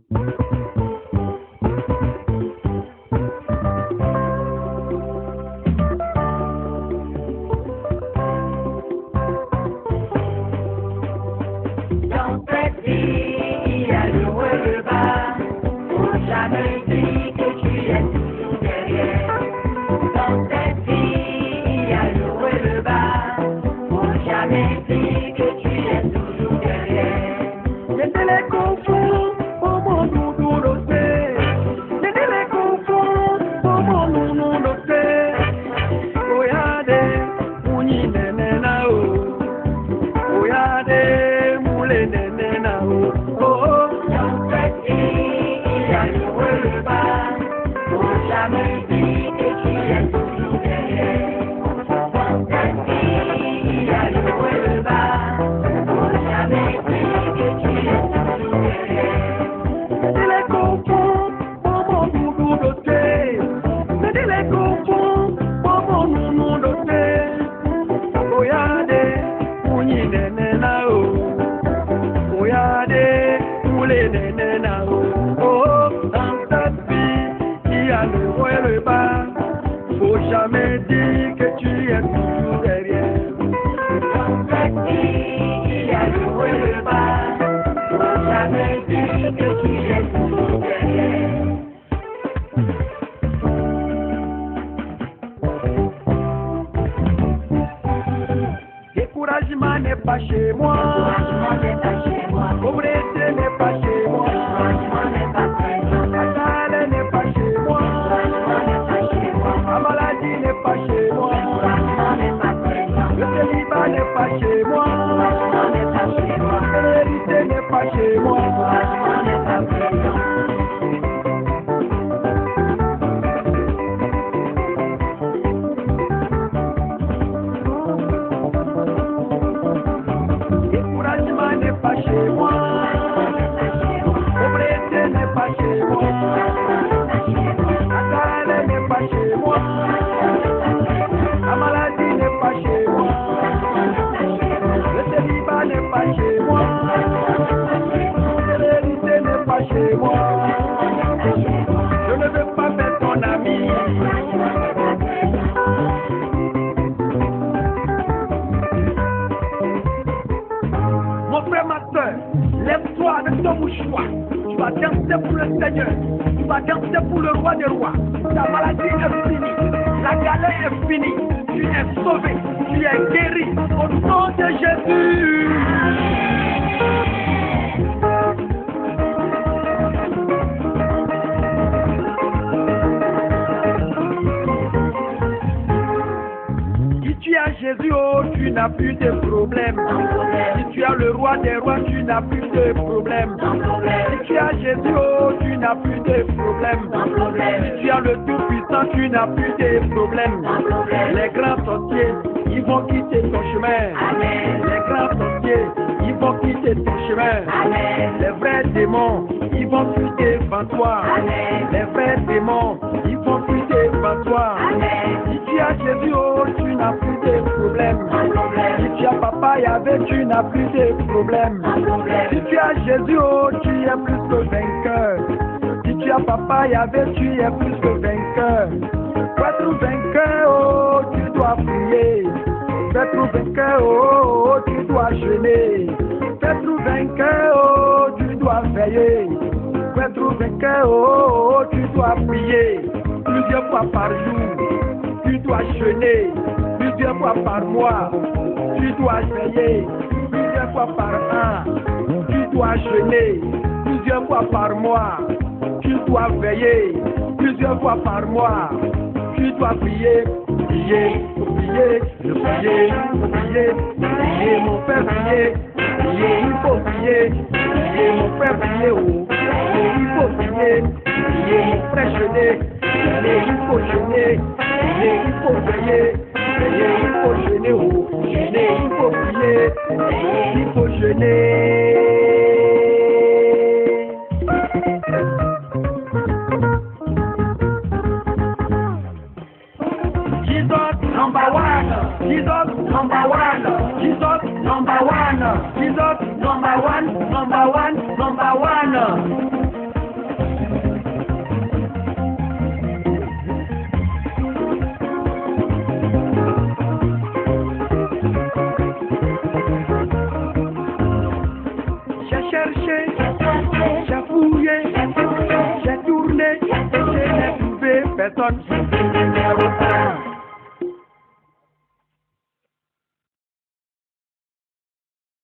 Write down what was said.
Dans cette vie, il y a le haut et le bas. Faut jamais dire que tu es toujours derrière. Dans cette vie, il y a le haut et le bas. Faut jamais dire que tu es toujours derrière. Mettez les confondre, oh mon doudou doté. Mettez les confondre, oh mon nounou doté. Oyade, mouni nene na o. Oyade, moulé nene na o. Oh oh. Dans cette vie, il y a le haut et le bas. Faut jamais dire que tu es toujours derrière. Dans cette vie, il y a le haut et le bas. Faut jamais dire que tu es toujours derrière. Mettez les confondre, oh mon doudou doté. Mettez les confondre, oh mon nounou doté. Oyade, mouni nene na o. Oyade, moulé nene na o. Oh oh. Dans cette vie, il y a le haut et le bas. Faut jamais dire que tu es toujours derrière. Dans cette vie, il y a le haut et le bas. Faut jamais dire que tu es toujours derrière. Découragement n'est pas chez moi. Encouragement n'est pas chez moi. Pauvreté n'est pas chez moi. Encouragement n'est pas présent. La galère n'est pas chez moi. Encouragement n'est pas chez moi. La maladie n'est pas chez moi. Encouragement n'est pas présent. Le célibat n'est pas chez moi. Encouragement n'est pas chez moi. L'hérité n'est pas chez moi. Encouragement n'est pas présent. Découragement n'est pas chez moi. Pauvreté n'est pas chez moi. La galère n'est pas chez moi. La maladie n'est pas chez moi. Le célibat n'est pas chez moi. L'hérité n'est pas chez moi. Je ne veux pas être ton ami. Mon frère, ma soeur, lève-toi avec ton mouchoir. Tu vas danser pour le Seigneur. Tu vas danser pour le roi des rois. Ta maladie est finie. La galère est finie. Tu es sauvé. Tu es guéri. Au nom de Jésus. Si tu as Jésus, oh, tu n'as plus de problème. Si tu as le roi des rois, tu n'as plus de problème. Si tu as Jésus, oh, tu n'as plus de problème. Si tu as le Tout-Puissant, tu n'as plus de problème. Les grands sorciers, ils vont quitter ton chemin. Les grands sorciers, ils vont quitter ton chemin. Les vrais démons, ils vont fuiter devant toi. Les vrais démons, ils vont fuiter devant toi. Si tu as Jésus, oh, tu n'as plus de problème. Si tu as papa Yahvé, tu n'as plus de problème. Si tu as Jésus, oh, tu es plus que vainqueur. Si tu as papa Yahvé, tu es plus que vainqueur. Pour être vainqueur, oh, tu dois prier. Pour être vainqueur, oh, tu dois jeûner. Pour être vainqueur, oh, tu dois veiller. Pour être vainqueur, oh, tu dois prier plusieurs fois par jour. Tu dois jeûner plusieurs fois par mois. Tu dois veiller plusieurs fois par an. Tu dois jeûner plusieurs fois par mois. Tu dois veiller plusieurs fois par mois. Tu dois prier, prier, prier, prier, prier, prier, mon frère, prier, prier, il faut prier, prier, mon frère, prier, oh, prier, il faut prier, prier, mon frère, jeûner, prier, il faut jeûner, prier, il faut veiller, prier, il faut jeûner, oh, jeûner, il faut prier, il faut jeûner. Number one, Jesus, number one, Jesus, number one, Jesus, number one, number one, number one. cherché, j'ai fouillé, j'ai tourné, je n'ai trouvé personne.